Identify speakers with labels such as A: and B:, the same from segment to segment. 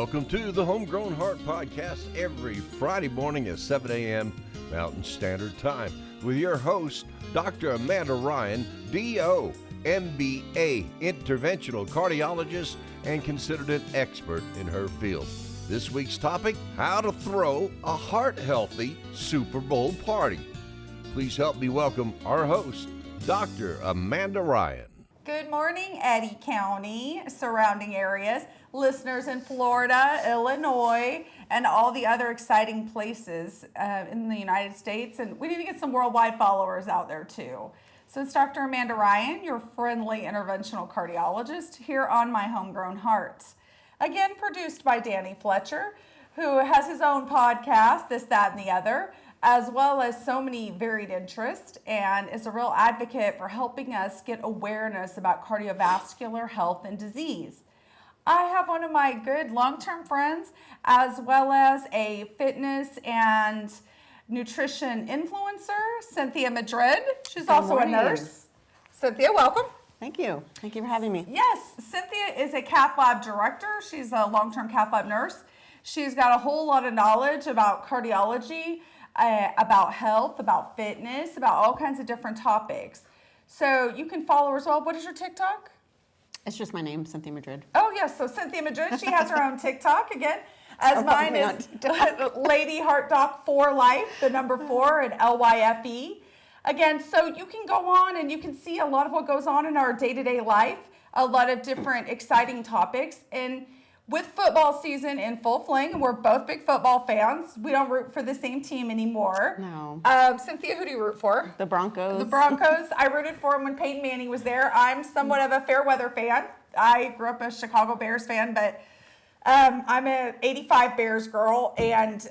A: Welcome to the Homegrown Heart Podcast every Friday morning at 7 a.m. Mountain Standard Time with your host, Dr. Amanda Ryan, D.O., MBA, interventional cardiologist, and considered an expert in her field. This week's topic, how to throw a heart-healthy Super Bowl party. Please help me welcome our host, Dr. Amanda Ryan.
B: Good morning, Eddy County, surrounding areas, listeners in Florida, Illinois, and all the other exciting places in the United States. And we need to get some worldwide followers out there too. So it's Dr. Amanda Ryan, your friendly interventional cardiologist here on My Homegrown Heart. Again, produced by Danny Fletcher, who has his own podcast, This, That, and the Other, as well as so many varied interests, and is a real advocate for helping us get awareness about cardiovascular health and disease. I have one of my good long-term friends, as well as a fitness and nutrition influencer, Cynthia Madrid. She's also a nurse. Cynthia, welcome.
C: Thank you. Thank you for having me.
B: Yes, Cynthia is a cath lab director. She's a long-term cath lab nurse. She's got a whole lot of knowledge about cardiology, about health, about fitness, about all kinds of different topics. So you can follow her as well. What is your TikTok?
C: It's just my name, Cynthia Madrid.
B: Oh, yes. So Cynthia Madrid, she has her own TikTok again. As mine is Lady Heart Doc for Life, the number 4 and LYFE. Again, so you can go on and you can see a lot of what goes on in our day-to-day life, a lot of different exciting topics. And with football season in full fling, and we're both big football fans, we don't root for the same team anymore.
C: No.
B: Cynthia, who do you root for?
C: The Broncos.
B: The Broncos. I rooted for them when Peyton Manning was there. I'm somewhat of a fair weather fan. I grew up a Chicago Bears fan, but I'm an 85 Bears girl, and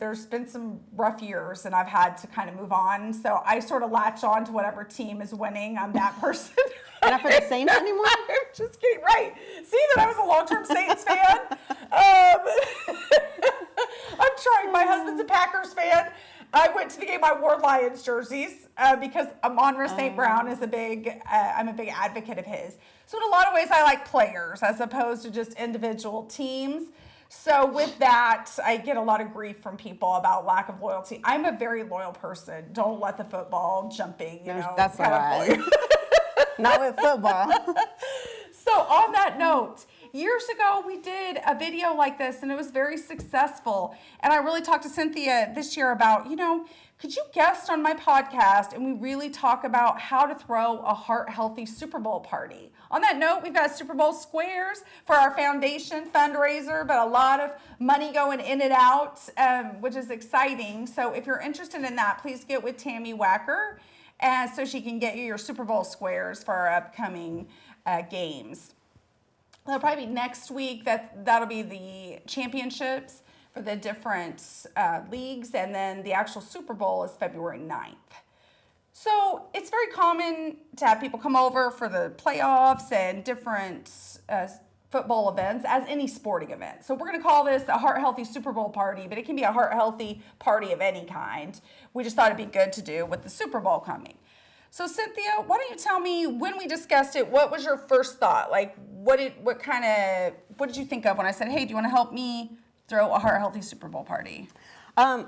B: there's been some rough years, and I've had to kind of move on. So I sort of latch on to whatever team is winning. I'm that person.
C: You're not for the Saints anymore?
B: I'm just kidding. Right. See that I was a long-term Saints fan? I'm trying. My husband's a Packers fan. I went to the game. I wore Lions jerseys because Amon-Ra St. Brown is I'm a big advocate of his. So in a lot of ways, I like players as opposed to just individual teams. So with that, I get a lot of grief from people about lack of loyalty. I'm a very loyal person. Don't let the football jumping,
C: That's all right. Not with football.
B: So on that note, years ago, we did a video like this, and it was very successful. And I really talked to Cynthia this year about, could you guest on my podcast? And we really talk about how to throw a heart-healthy Super Bowl party. On that note, we've got Super Bowl squares for our foundation fundraiser, but a lot of money going in and out, which is exciting. So if you're interested in that, please get with Tammy Wacker, and so she can get you your Super Bowl squares for our upcoming games. That'll probably be next week. That'll be the championships for the different leagues, and then the actual Super Bowl is February 9th. So it's very common to have people come over for the playoffs and different football events, as any sporting event. So we're going to call this a heart-healthy Super Bowl party, but it can be a heart-healthy party of any kind. We just thought it'd be good to do with the Super Bowl coming. So Cynthia, why don't you tell me, when we discussed it, what was your first thought? Like, what did you think of when I said, hey, do you want to help me throw a heart-healthy Super Bowl party?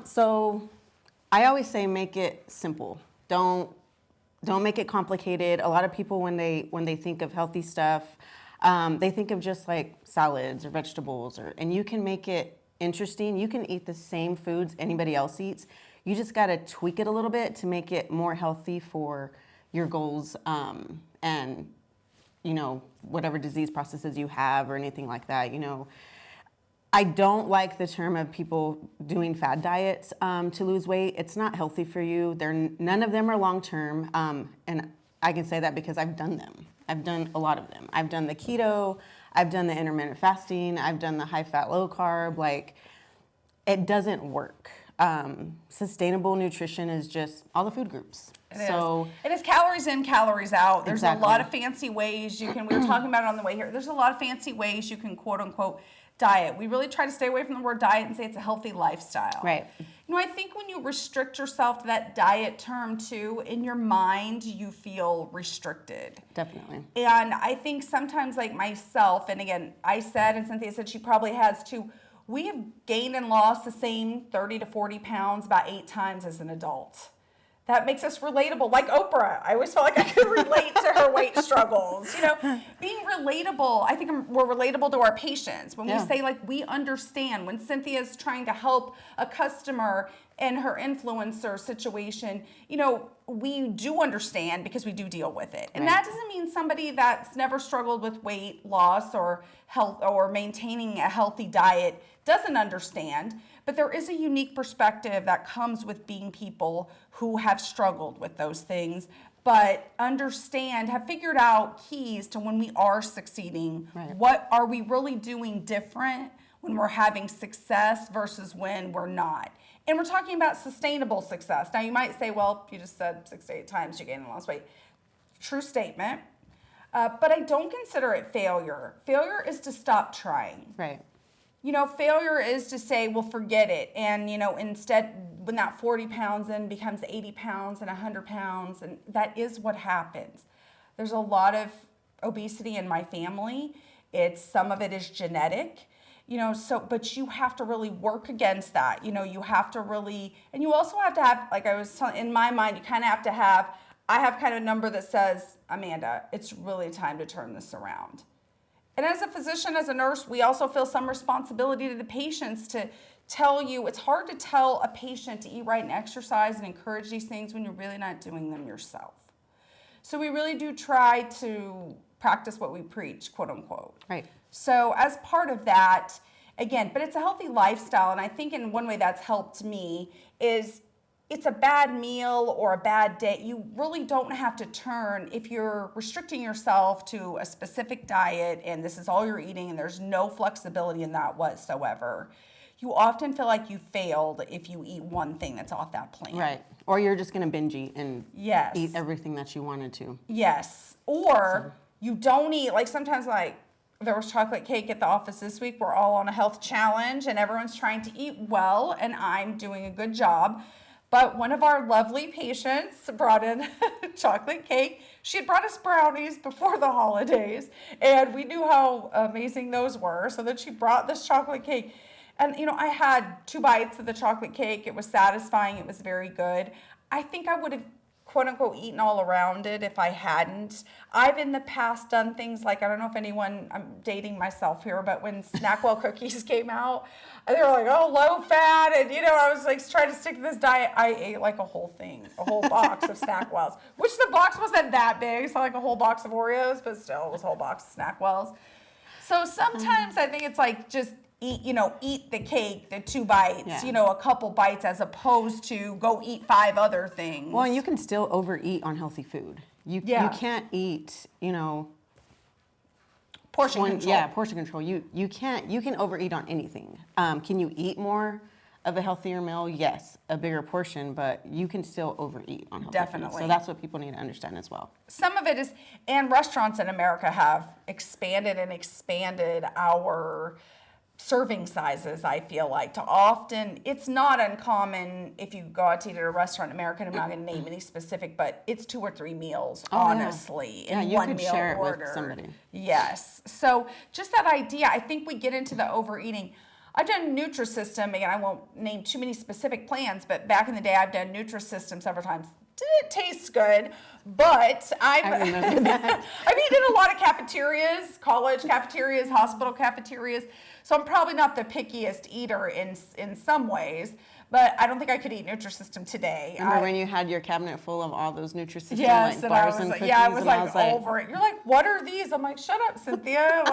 C: So I always say make it simple. Don't make it complicated. A lot of people, when they think of healthy stuff, they think of just like salads or vegetables, and you can make it interesting. You can eat the same foods anybody else eats. You just got to tweak it a little bit to make it more healthy for your goals, and whatever disease processes you have or anything like that. I don't like the term of people doing fad diets to lose weight. It's not healthy for you. None of them are long-term, and I can say that because I've done them. I've done a lot of them. I've done the keto, I've done the intermittent fasting, I've done the high-fat, low-carb. Like, it doesn't work. Sustainable nutrition is just all the food groups.
B: It is calories in, calories out. There's a lot of fancy ways you can, we were talking about it on the way here, there's a lot of fancy ways you can quote unquote diet. We really try to stay away from the word diet and say it's a healthy lifestyle.
C: Right.
B: I think when you restrict yourself to that diet term too, in your mind, you feel restricted.
C: Definitely.
B: And I think sometimes like myself, and again, I said, and Cynthia said she probably has too, we have gained and lost the same 30 to 40 pounds about 8 times as an adult. That makes us relatable, like Oprah. I always felt like I could relate to her weight struggles. Being relatable, I think we're relatable to our patients. When we say like we understand, when Cynthia's trying to help a customer in her influencer situation, we do understand because we do deal with it. And that doesn't mean somebody that's never struggled with weight loss or health or maintaining a healthy diet doesn't understand. But there is a unique perspective that comes with being people who have struggled with those things, but have figured out keys to when we are succeeding. Right. What are we really doing different when we're having success versus when we're not? And we're talking about sustainable success. Now you might say, well, you just said 6 to 8 times you gained and lost weight. True statement. But I don't consider it failure. Failure is to stop trying.
C: Right.
B: Failure is to say, well, forget it. And, instead, when that 40 pounds then becomes 80 pounds and 100 pounds, and that is what happens. There's a lot of obesity in my family. Some of it is genetic, but you have to really work against that. You have to really, and you also have to have, like I was telling, in my mind, you kind of have to have, I have kind of a number that says, Amanda, it's really time to turn this around. And as a physician, as a nurse, we also feel some responsibility to the patients to tell you. It's hard to tell a patient to eat right and exercise and encourage these things when you're really not doing them yourself. So we really do try to practice what we preach, quote unquote.
C: Right.
B: So as part of that, again, but it's a healthy lifestyle. And I think in one way that's helped me is it's a bad meal or a bad day. You really don't have to turn, if you're restricting yourself to a specific diet and this is all you're eating and there's no flexibility in that whatsoever, you often feel like you failed if you eat one thing that's off that plan.
C: Right. Or you're just going to binge eat and eat everything that you wanted to.
B: Yes. Or you don't eat, like sometimes like there was chocolate cake at the office this week. We're all on a health challenge and everyone's trying to eat well and I'm doing a good job. But one of our lovely patients brought in chocolate cake. She had brought us brownies before the holidays, and we knew how amazing those were, so that she brought this chocolate cake. And, I had 2 bites of the chocolate cake. It was satisfying. It was very good. I think I would have, quote unquote, eaten all around it if I hadn't. I've in the past done things like, I don't know if anyone, I'm dating myself here, but when Snackwell cookies came out, they were like, oh, low fat. And, I was like trying to stick to this diet. I ate like a whole box of Snackwells, which the box wasn't that big. It's not like a whole box of Oreos, but still it was a whole box of Snackwells. So sometimes I think it's like just eat the cake, the 2 bites, a couple bites as opposed to go eat 5 other things.
C: Well, and you can still overeat on healthy food. You can't eat,
B: portion control.
C: Yeah, portion control. You can overeat on anything. Can you eat more of a healthier meal? Yes, a bigger portion, but you can still overeat on healthy
B: Definitely.
C: food. So that's what people need to understand as well.
B: Some of it is, and restaurants in America have expanded our serving sizes, I feel like. It's not uncommon if you go out to eat at a restaurant in America, and I'm not going to name any specific, but it's 2 or 3 meals, honestly, in
C: you
B: one
C: could
B: meal
C: share it
B: order.
C: with somebody.
B: Yes. So just that idea, I think we get into the overeating. I've done Nutrisystem, again, I won't name too many specific plans, but back in the day, I've done Nutrisystem several times. It tastes good, but I remember that. I've eaten in a lot of cafeterias, college cafeterias, hospital cafeterias, so I'm probably not the pickiest eater in some ways, but I don't think I could eat Nutrisystem today.
C: Remember when you had your cabinet full of all those Nutrisystem
B: yes,
C: like bars and cookies?
B: I was like over it. You're like, what are these? I'm like, shut up, Cynthia.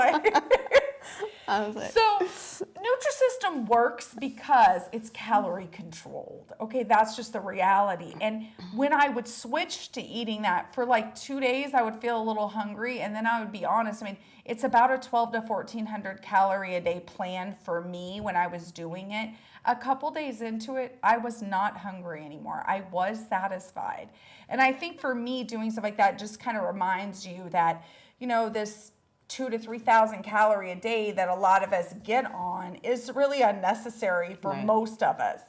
C: I was like,
B: so Nutrisystem works because it's calorie controlled. Okay, that's just the reality. And when I would switch to eating that for like 2 days, I would feel a little hungry, and then I would be honest. I mean, it's about a 1,200 to 1,400 calorie a day plan for me when I was doing it. A couple days into it, I was not hungry anymore. I was satisfied. And I think for me, doing stuff like that just kind of reminds you that, this 2,000 to 3,000 calorie a day that a lot of us get on is really unnecessary for most of us.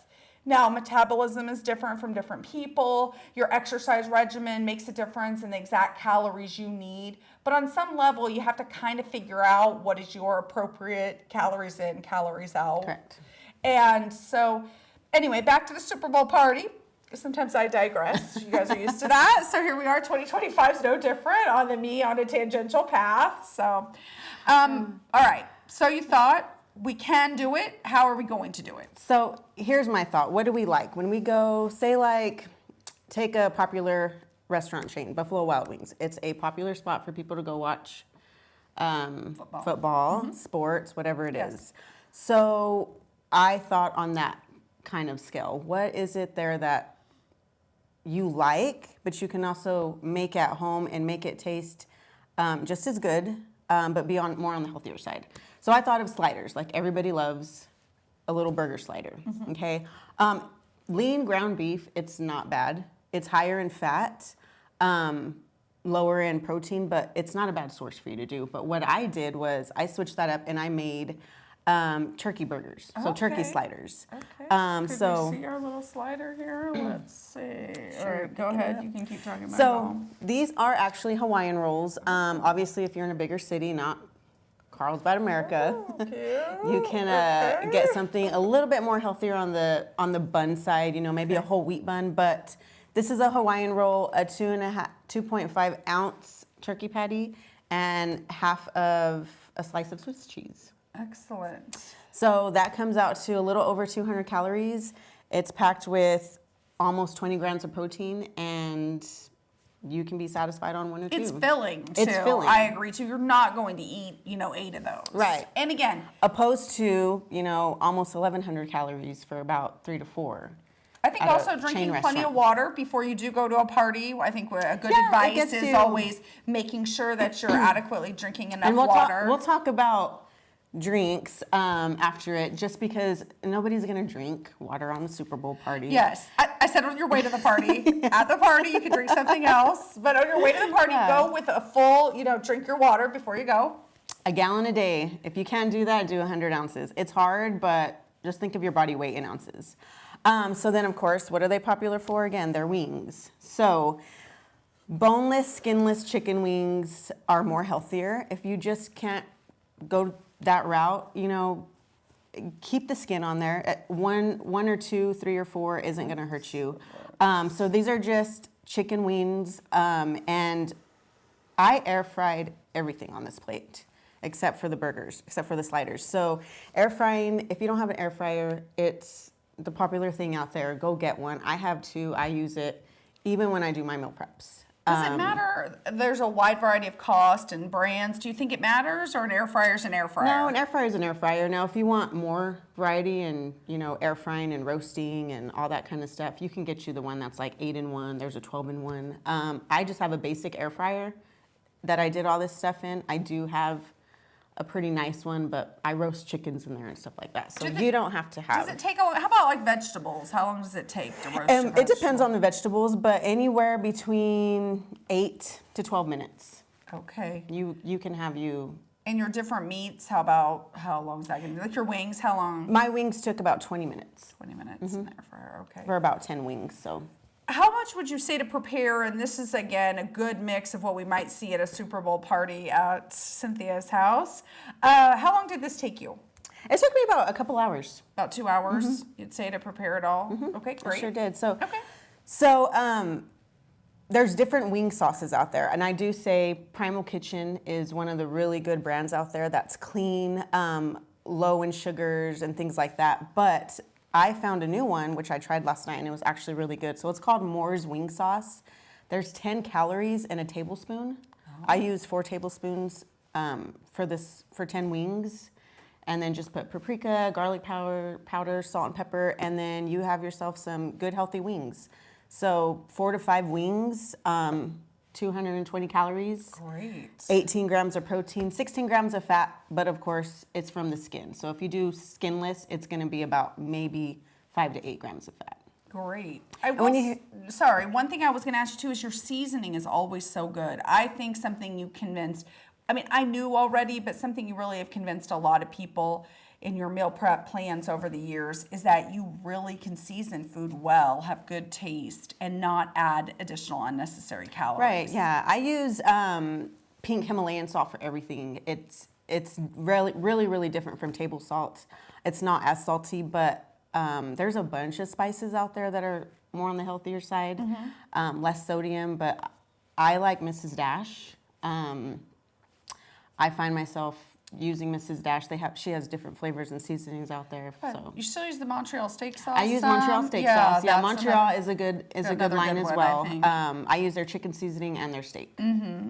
B: Now, metabolism is different from different people. Your exercise regimen makes a difference in the exact calories you need. But on some level, you have to kind of figure out what is your appropriate calories in, calories out.
C: Correct.
B: And so, anyway, back to the Super Bowl party. Sometimes I digress. You guys are used to that. So here we are. 2025 is no different on a tangential path. So, all right. So you thought we can do it. How are we going to do it?
C: So here's my thought. What do we like? When we go, say like, take a popular restaurant chain, Buffalo Wild Wings. It's a popular spot for people to go watch football, sports, whatever it is. So I thought on that kind of scale, what is it there that you like, but you can also make at home and make it taste just as good, but be more on the healthier side. So I thought of sliders. Like everybody loves a little burger slider, okay? Lean ground beef, it's not bad. It's higher in fat, lower in protein, but it's not a bad source for you to do. But what I did was I switched that up and I made turkey burgers, so turkey sliders.
B: Okay.
C: Could
B: we see our little slider here? Let's see. All right, go ahead. You can keep talking about
C: So these are actually Hawaiian rolls. Obviously, if you're in a bigger city, not Carlsbad, America, you can get something a little bit more healthier on the bun side. You know, maybe a whole wheat bun. But this is a Hawaiian roll, a 2.5 ounce turkey patty, and half of a slice of Swiss cheese.
B: Excellent.
C: So that comes out to a little over 200 calories. It's packed with almost 20 grams of protein, and you can be satisfied on one or two.
B: It's filling, too.
C: It's filling.
B: I agree, too. You're not going to eat, 8 of those.
C: Right.
B: And again,
C: opposed to, almost 1,100 calories for about 3 to 4.
B: I think also drinking plenty of water before you do go to a party. I think a good advice is always making sure that you're adequately drinking enough water.
C: We'll talk about drinks after it, just because nobody's going to drink water on the Super Bowl party.
B: Yes. I said on your way to the party. At the party, you can drink something else. But on your way to the party, go with a full, drink your water before you go.
C: A gallon a day. If you can do that, do 100 ounces. It's hard, but just think of your body weight in ounces. So then, of course, what are they popular for? Again, they're wings. So boneless, skinless chicken wings are more healthier. If you just can't go that route, keep the skin on there. One or two, 3 or 4 isn't going to hurt you. So these are just chicken wings, and I air fried everything on this plate except for the burgers, except for the sliders. So air frying, if you don't have an air fryer, it's the popular thing out there. Go get one. I have 2. I use it even when I do my meal preps.
B: Does it matter? There's a wide variety of cost and brands. Do you think it matters, or an air fryer is an air fryer?
C: No, an air fryer is an air fryer. Now, if you want more variety and, air frying and roasting and all that kind of stuff, you can get you the one that's like 8-in-1. There's a 12-in-1. I just have a basic air fryer that I did all this stuff in. I do have a pretty nice one, but I roast chickens in there and stuff like that. So you don't have to have.
B: Does it take how about like vegetables? How long does it take to roast a
C: It depends on the vegetables, but anywhere between 8 to 12 minutes.
B: Okay.
C: You can have
B: And your different meats, how long is that going to be? Like your wings, how long?
C: My wings took about 20 minutes.
B: 20 minutes in the air fryer, okay.
C: For about 10 wings, so.
B: How much would you say to prepare, and this is, again, a good mix of what we might see at a Super Bowl party at Cynthia's house. How long did this take you?
C: It took me about a couple hours.
B: About 2 hours, you'd say, to prepare it all? Okay, great.
C: I sure did. So there's different wing sauces out there, and I do say Primal Kitchen is one of the really good brands out there that's clean, low in sugars and things like that, but I found a new one, which I tried last night, and it was actually really good. So it's called Moore's Wing Sauce. There's 10 calories in a tablespoon. I use 4 tablespoons for 10 wings, and then just put paprika, garlic powder, salt and pepper, and then you have yourself some good healthy wings. So 4 to 5 wings, 220 calories.
B: Great.
C: 18 grams of protein, 16 grams of fat, but of course it's from the skin. So if you do skinless, it's going to be about maybe 5 to 8 grams of fat.
B: Great. Sorry, one thing I was going to ask you too is your seasoning is always so good. I think something you convinced, I mean, I knew already, but something you really have convinced a lot of people in your meal prep plans over the years is that you really can season food well, have good taste, and not add additional unnecessary calories.
C: Right, yeah. I use pink Himalayan salt for everything. It's really different from table salt. It's not as salty, but there's a bunch of spices out there that are more on the healthier side, less sodium, but I like Mrs. Dash. I find myself using Mrs. Dash. She has different flavors and seasonings out there. So
B: you still use the Montreal steak sauce?
C: I use Montreal steak sauce. Yeah, Montreal is a good line as
B: one,
C: well.
B: I
C: I use their chicken seasoning and their steak.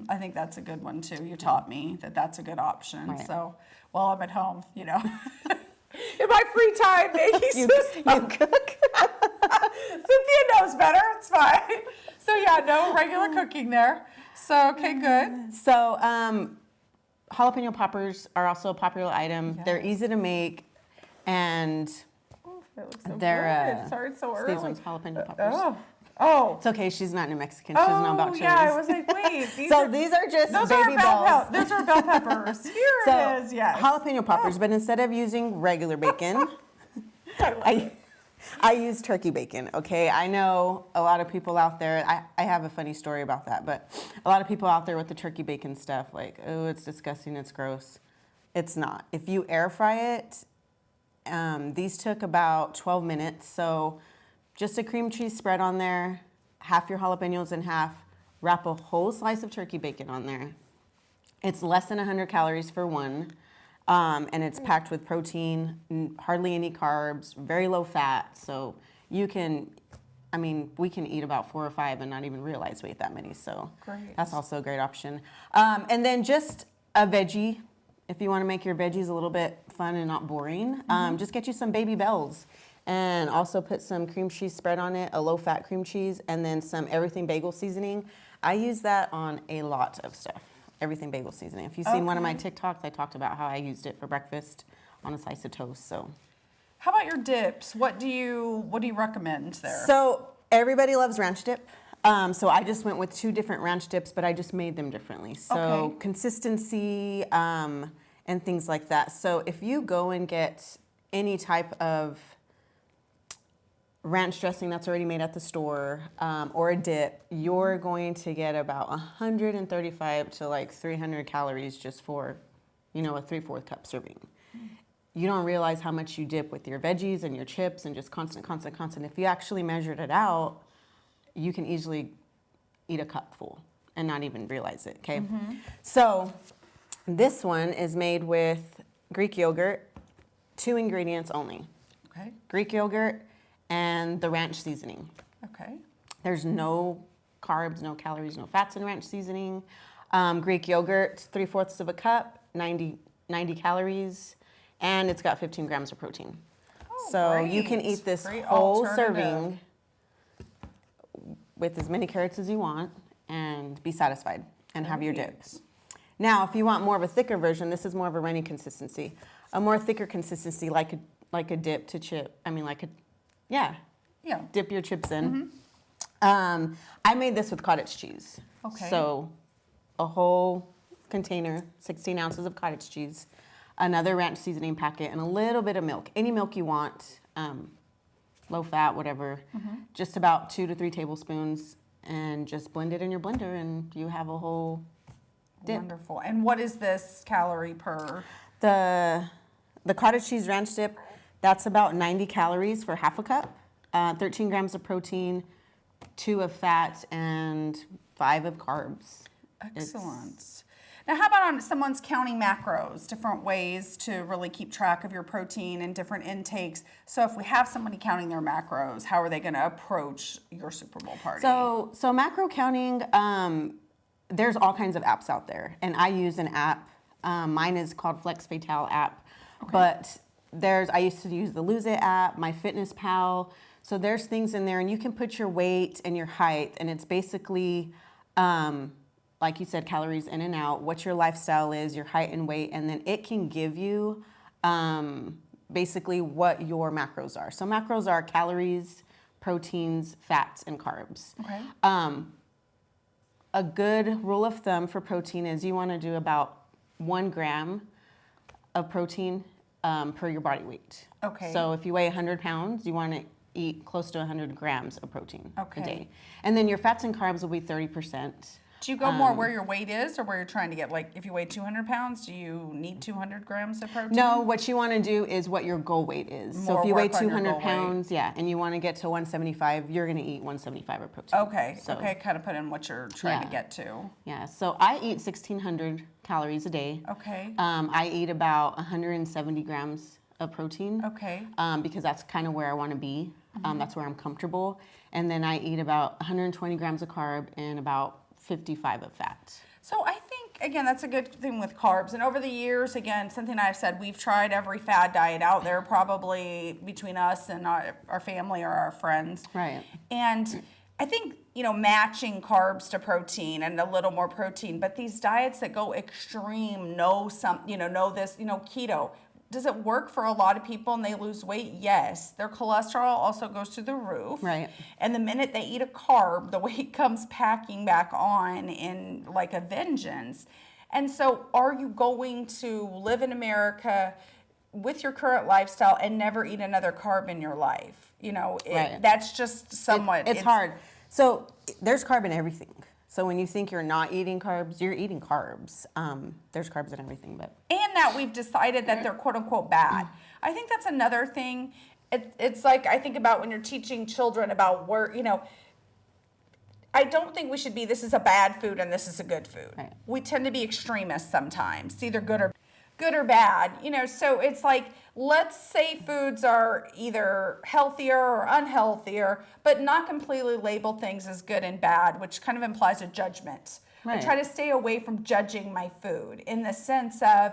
B: I think that's a good one too. You taught me that that's a good option.
C: Right.
B: So while I'm at home, in my free time, making
C: You cook.
B: Cynthia knows better. It's fine. So yeah, no regular cooking there. So okay, good.
C: So jalapeno poppers are also a popular item.
B: Yes.
C: They're easy to make, and
B: Oh, that looks so
C: they're
B: good. Sorry, it's so early.
C: these ones jalapeno poppers.
B: Oh.
C: It's okay. She's not New Mexican. She doesn't know about chilies.
B: Yeah, I was like, wait. These
C: are just
B: those
C: baby bells.
B: Those are bell peppers. Here it is. Yes.
C: Jalapeno poppers, but instead of using regular bacon, I use turkey bacon, okay? I know a lot of people out there, I have a funny story about that, but a lot of people out there with the turkey bacon stuff, like, oh, it's disgusting, it's gross. It's not. If you air fry it, these took about 12 minutes, so just a cream cheese spread on there, half your jalapenos in half, wrap a whole slice of turkey bacon on there. It's less than 100 calories for one. And it's packed with protein, hardly any carbs, very low fat. So we can eat about 4 or 5 and not even realize we ate that many. So
B: Great.
C: That's also a great option. And then just a veggie, if you want to make your veggies a little bit fun and not boring, just get you some baby bells and also put some cream cheese spread on it, a low fat cream cheese, and then some everything bagel seasoning. I use that on a lot of stuff. Everything bagel seasoning. If you've seen one of my TikToks, I talked about how I used it for breakfast on a slice of toast. So,
B: how about your dips? What do you recommend there?
C: So everybody loves ranch dip. So I just went with 2 different ranch dips, but I just made them differently. So consistency and things like that. So if you go and get any type of ranch dressing that's already made at the store, or a dip, you're going to get about 135 to like 300 calories just for, a 3/4 cup serving. You don't realize how much you dip with your veggies and your chips and just constant. If you actually measured it out, you can easily eat a cup full and not even realize it, okay? So this one is made with Greek yogurt, 2 ingredients only.
B: Okay.
C: Greek yogurt and the ranch seasoning.
B: Okay.
C: There's no carbs, no calories, no fats in ranch seasoning. Greek yogurt, 3/4 of a cup, 90 calories, and it's got 15 grams of protein.
B: Oh,
C: so you can eat this whole serving with as many carrots as you want and be satisfied and have your dips. Now, if you want more of a thicker version, this is more of a runny consistency. A more thicker consistency, like a dip to chip. Yeah. Dip your chips in. I made this with cottage cheese.
B: Okay.
C: So a whole container, 16 ounces of cottage cheese, another ranch seasoning packet, and a little bit of milk. Any milk you want, low fat, whatever. Just about 2 to 3 tablespoons, and just blend it in your blender, and you have a whole dip.
B: Wonderful. And what is this calorie per?
C: The cottage cheese ranch dip, that's about 90 calories for half a cup, 13 grams of protein, 2 of fat, and 5 of carbs.
B: Excellent. Now, how about on someone's counting macros, different ways to really keep track of your protein and different intakes? So if we have somebody counting their macros, how are they going to approach your Super Bowl party?
C: So macro counting, there's all kinds of apps out there, and I use an app. Mine is called Flex Fatale app, but I used to use the Lose It app, MyFitnessPal. So there's things in there, and you can put your weight and your height, and it's basically, like you said, calories in and out, what your lifestyle is, your height and weight, and then it can give you basically what your macros are. So macros are calories, proteins, fats, and carbs.
B: Okay.
C: A good rule of thumb for protein is you want to do about 1 gram of protein per your body weight.
B: Okay.
C: So if you weigh 100 pounds, you want to eat close to 100 grams of protein a
B: Okay.
C: day. And then your fats and carbs will be 30%.
B: Do you go more where your weight is or where you're trying to get, like, if you weigh 200 pounds, do you need 200 grams of protein?
C: No, what you want to do is what your goal weight is. So
B: More
C: if you weigh
B: work on your
C: 200
B: goal weight.
C: pounds, yeah, and you want to get to 175, you're going to eat 175 of protein.
B: Okay,
C: So,
B: okay, kind of put in what you're trying to
C: Yeah.
B: get to.
C: Yeah, so I eat 1,600 calories a day.
B: Okay,
C: I eat about 170 grams of protein.
B: okay.
C: Because that's kind of where I want to be. That's where I'm comfortable. And then I eat about 120 grams of carb and about 55 of fat.
B: So I think, again, that's a good thing with carbs. And over the years, again, Cynthia and I have said we've tried every fad diet out there, probably between us and our family or our friends.
C: Right.
B: And I think, matching carbs to protein and a little more protein, but these diets that go extreme, know this, keto. Does it work for a lot of people and they lose weight? Yes. Their cholesterol also goes through the roof.
C: Right.
B: And the minute they eat a carb, the weight comes packing back on in like a vengeance. And so are you going to live in America with your current lifestyle and never eat another carb in your life?
C: Right.
B: That's just somewhat...
C: It's hard. So there's carb in everything. So when you think you're not eating carbs, you're eating carbs. There's carbs in everything, but...
B: And that we've decided that they're quote unquote bad. I think that's another thing. It's like I think about when you're teaching children about where, I don't think we should be, this is a bad food and this is a good food.
C: Right.
B: We tend to be extremists sometimes. It's either good or bad. So it's like, let's say foods are either healthier or unhealthier, but not completely label things as good and bad, which kind of implies a judgment. I
C: Right.
B: try to stay away from judging my food in the sense of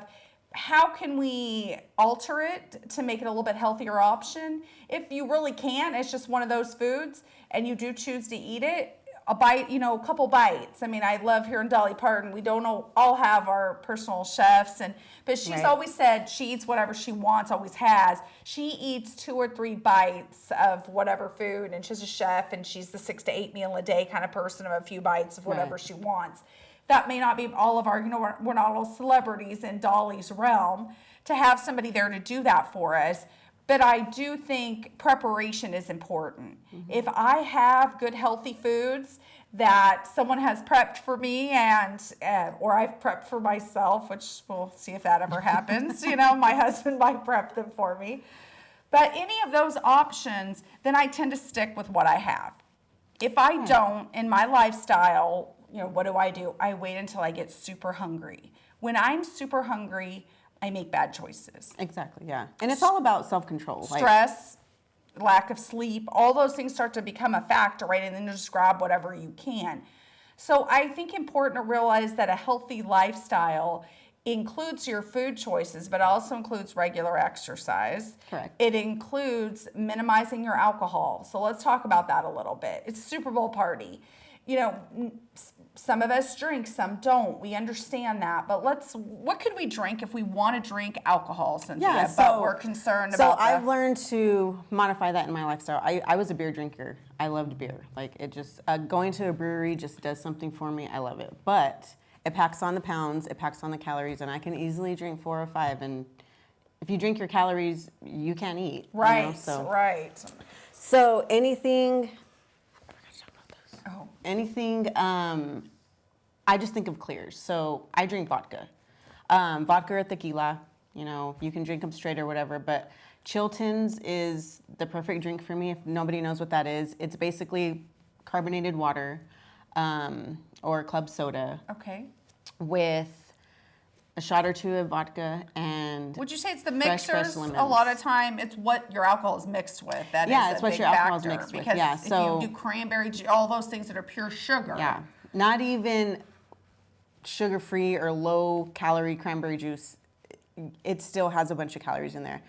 B: how can we alter it to make it a little bit healthier option? If you really can, it's just one of those foods and you do choose to eat it, a bite, a couple bites. I mean, I love hearing Dolly Parton. We don't all have our personal chefs, but she's
C: Right.
B: always said she eats whatever she wants, always has. She eats 2 or 3 bites of whatever food, and she's a chef, and she's the 6 to 8 meal a day kind of person of a few bites of whatever
C: Right.
B: she wants. That may not be all of our, we're not all celebrities in Dolly's realm to have somebody there to do that for us. But I do think preparation is important.
C: Mm-hmm.
B: If I have good, healthy foods that someone has prepped for me or I've prepped for myself, which we'll see if that ever happens. My husband might prep them for me. But any of those options, then I tend to stick with what I have. If I don't, in my lifestyle, what do? I wait until I get super hungry. When I'm super hungry, I make bad choices.
C: Exactly, yeah. And it's all about self-control.
B: Stress, lack of sleep, all those things start to become a factor, right? And then you just grab whatever you can. So I think important to realize that a healthy lifestyle includes your food choices, but also includes regular exercise.
C: Correct.
B: It includes minimizing your alcohol. So let's talk about that a little bit. It's Super Bowl party. Some of us drink, some don't. We understand that. But what could we drink if we want to drink alcohol, Cynthia?
C: Yeah,
B: but we're concerned about
C: So I've learned to modify that in my lifestyle. I was a beer drinker. I loved beer. Like it just, going to a brewery just does something for me. I love it. But it packs on the pounds, it packs on the calories, and I can easily drink 4 or 5. And if you drink your calories, you can't eat.
B: Right, right.
C: So anything...
B: Oh.
C: Anything, I just think of clears. So I drink vodka. Vodka or tequila, you can drink them straight or whatever, but Chilton's is the perfect drink for me if nobody knows what that is. It's basically carbonated water or club soda
B: Okay.
C: with a shot or 2 of vodka and
B: Would you say it's the
C: fresh
B: mixers?
C: lemons.
B: A lot of time, it's what your alcohol is mixed with. That
C: Yeah,
B: is
C: it's
B: a
C: what
B: big
C: your alcohol is
B: factor,
C: mixed with.
B: because
C: Yeah,
B: if
C: so-
B: you do cranberry juice, all those things that are pure sugar.
C: Yeah, not even sugar-free or low-calorie cranberry juice. It still has a bunch of calories in there.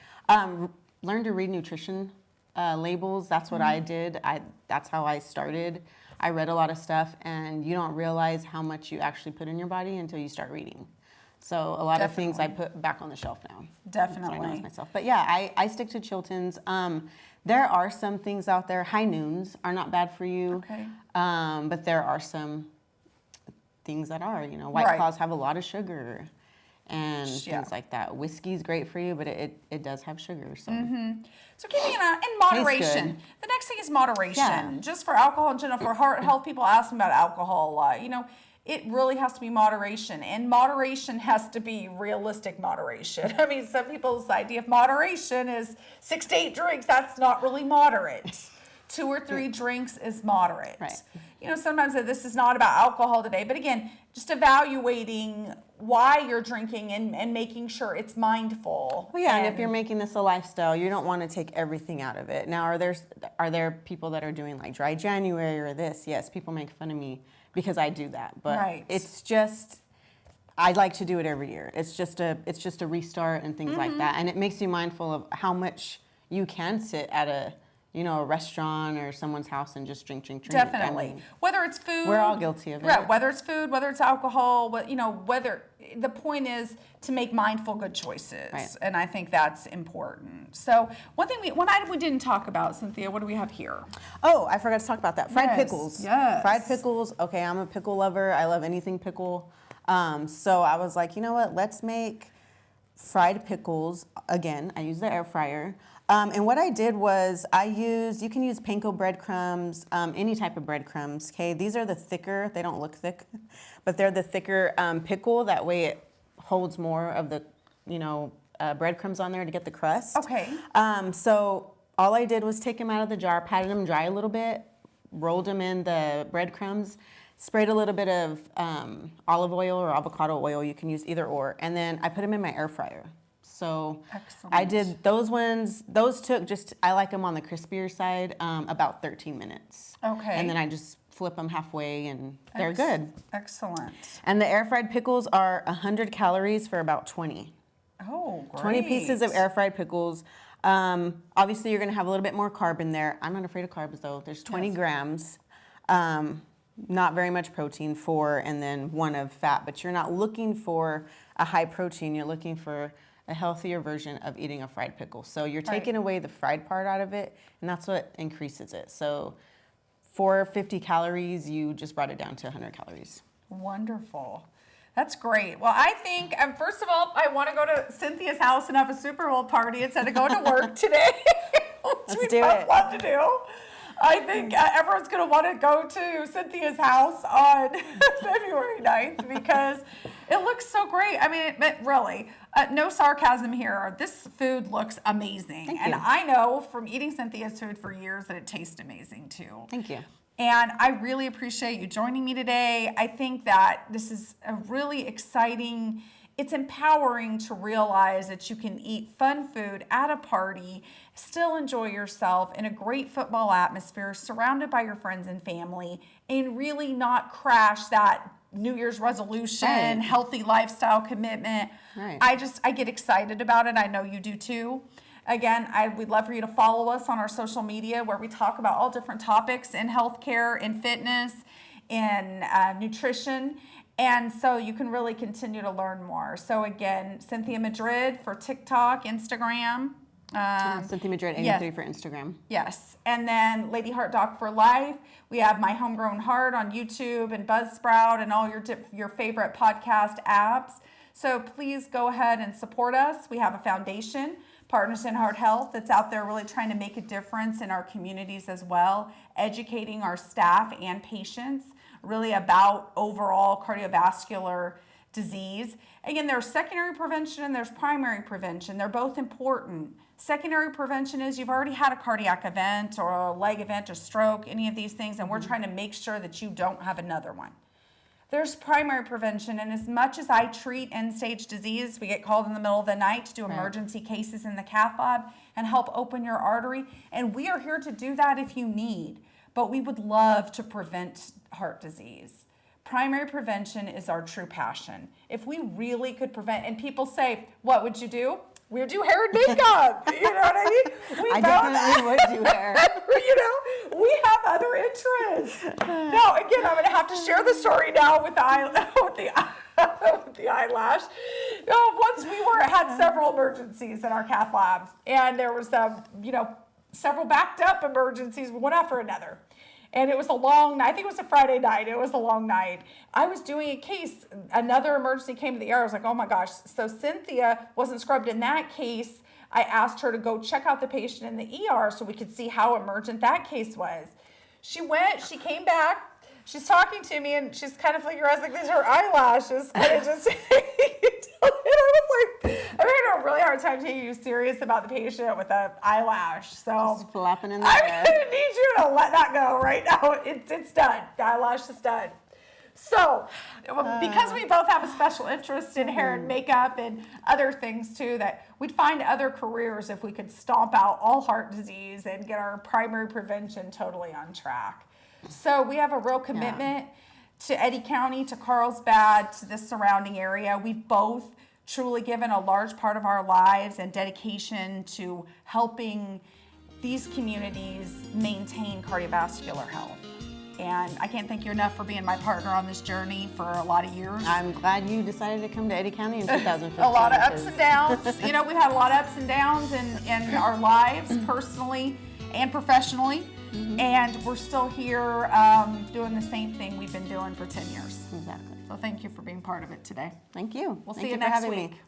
C: Learn to read nutrition labels. That's what I did. That's how I started. I read a lot of stuff, and you don't realize how much you actually put in your body until you start reading. So a lot of things I put back on the shelf now.
B: Definitely.
C: So I know it's myself. But yeah, I stick to Chilton's. There are some things out there. High noons are not bad for you.
B: Okay.
C: But there are some things that are. White
B: Right.
C: Claws have a lot of sugar. and
B: Yeah.
C: things like that. Whiskey's great for you, but it does have sugar. So
B: So keeping in moderation.
C: good.
B: The next thing is moderation.
C: Yeah.
B: Just for alcohol in general, for heart health, people ask me about alcohol a lot. You know, it really has to be moderation, and moderation has to be realistic moderation. I mean, some people's idea of moderation is 6 to 8 drinks. That's not really moderate. 2 or 3 drinks is moderate.
C: Right.
B: You know, sometimes this is not about alcohol today, but again, just evaluating why you're drinking and making sure it's mindful.
C: Well, yeah, and if you're making this a lifestyle, you don't want to take everything out of it. Now, are there people that are doing like dry January or this? Yes, people make fun of me because I do that, but
B: Right.
C: it's just I'd like to do it every year. It's just a restart and things like that, and it makes you mindful of how much you can sit at a restaurant or someone's house and just drink.
B: Definitely.
C: I mean,
B: whether it's food.
C: we're all guilty of it.
B: Right. Whether it's food, whether it's alcohol, whether the point is to make mindful, good choices.
C: Right.
B: And I think that's important. So one item we didn't talk about, Cynthia, what do we have here?
C: Oh, I forgot to talk about that. Fried
B: Yes,
C: pickles.
B: yes.
C: Fried pickles. Okay, I'm a pickle lover. I love anything pickle. So I was like, you know what? Let's make fried pickles. Again, I use the air fryer. And what I did was you can use panko breadcrumbs, any type of breadcrumbs. Okay, these are the thicker, they don't look thick, but they're the thicker pickle. That way it holds more of the, breadcrumbs on there to get the crust.
B: Okay.
C: So all I did was take them out of the jar, patted them dry a little bit, rolled them in the breadcrumbs, sprayed a little bit of olive oil or avocado oil. You can use either or. And then I put them in my air fryer. So
B: Excellent.
C: I did those ones. Those took I like them on the crispier side, about 13 minutes.
B: Okay.
C: And then I just flip them halfway and they're good.
B: Excellent.
C: And the air fried pickles are 100 calories for about 20.
B: Oh, great.
C: 20 pieces of air fried pickles. Obviously, you're going to have a little bit more carb in there. I'm not afraid of carbs, though. There's 20 grams. Not very much protein, 4, and then 1 of fat. But you're not looking for a high protein. You're looking for a healthier version of eating a fried pickle. So you're taking away the fried part out of it, and that's what increases it. So for 50 calories, you just brought it down to 100 calories.
B: Wonderful. That's great. Well, I think, first of all, I want to go to Cynthia's house and have a Super Bowl party instead of going to work today.
C: Let's do it.
B: Love to do. I think everyone's going to want to go to Cynthia's house on February 9th because it looks so great. I mean, but really, no sarcasm here. This food looks amazing.
C: Thank
B: and
C: you.
B: I know from eating Cynthia's food for years that it tastes amazing too.
C: Thank you.
B: And I really appreciate you joining me today. I think that this is a really exciting, it's empowering to realize that you can eat fun food at a party, still enjoy yourself in a great football atmosphere, surrounded by your friends and family, and really not crash that New Year's resolution,
C: Right.
B: healthy lifestyle commitment.
C: Right.
B: I get excited about it. I know you do too. Again, we'd love for you to follow us on our social media where we talk about all different topics in healthcare, in fitness, in nutrition. And so you can really continue to learn more. So again, Cynthia Madrid for TikTok, Instagram.
C: Cynthia Madrid 83
B: yes.
C: for Instagram.
B: Yes. And then Lady Heart Doc for Life. We have My Homegrown Heart on YouTube and Buzzsprout and all your favorite podcast apps. So please go ahead and support us. We have a foundation, Partners in Heart Health, that's out there really trying to make a difference in our communities as well, educating our staff and patients really about overall cardiovascular disease. Again, there's secondary prevention and there's primary prevention. They're both important. Secondary prevention is you've already had a cardiac event or a leg event, a stroke, any of these things, and we're trying to make sure that you don't have another one. There's primary prevention, and as much as I treat end-stage disease, we get called in the middle of the night to do emergency cases in the cath lab and help open your artery, and we are here to do that if you need, but we would love to prevent heart disease. Primary prevention is our true passion. If we really could prevent, and people say, what would you do? We would do hair and makeup. You know what I mean?
C: I definitely would do hair.
B: We have other interests. Now, again, I'm going to have to share the story now with the eyelash. Once we had several emergencies in our cath labs, and there was several backed up emergencies, one after another. And it was a long night. I think it was a Friday night. It was a long night. I was doing a case. Another emergency came to the ER. I was like, oh my gosh. So Cynthia wasn't scrubbed in that case. I asked her to go check out the patient in the ER so we could see how emergent that case was. She went, she came back. She's talking to me and she's kind of like, I was like, these are her eyelashes. Kind of just, and I was like, I'm having a really hard time taking you serious about the patient with an eyelash. So
C: Just flapping in the
B: I'm
C: air.
B: going to need you to let that go right now. It's done. The eyelash is done. So, because we both have a special interest in hair and makeup and other things too, that we'd find other careers if we could stomp out all heart disease and get our primary prevention totally on track. So we have a real commitment to Eddy County, to Carlsbad, to the surrounding area. We've both truly given a large part of our lives and dedication to helping these communities maintain cardiovascular health. And I can't thank you enough for being my partner on this journey for a lot of years.
C: I'm glad you decided to come to Eddy County in 2015.
B: A lot of ups and downs. We've had a lot of ups and downs in our lives, personally and professionally. And we're still here doing the same thing we've been doing for 10 years.
C: Exactly.
B: So thank you for being part of it today.
C: Thank you.
B: We'll
C: Thank
B: see you
C: for
B: next
C: having
B: week.
C: me.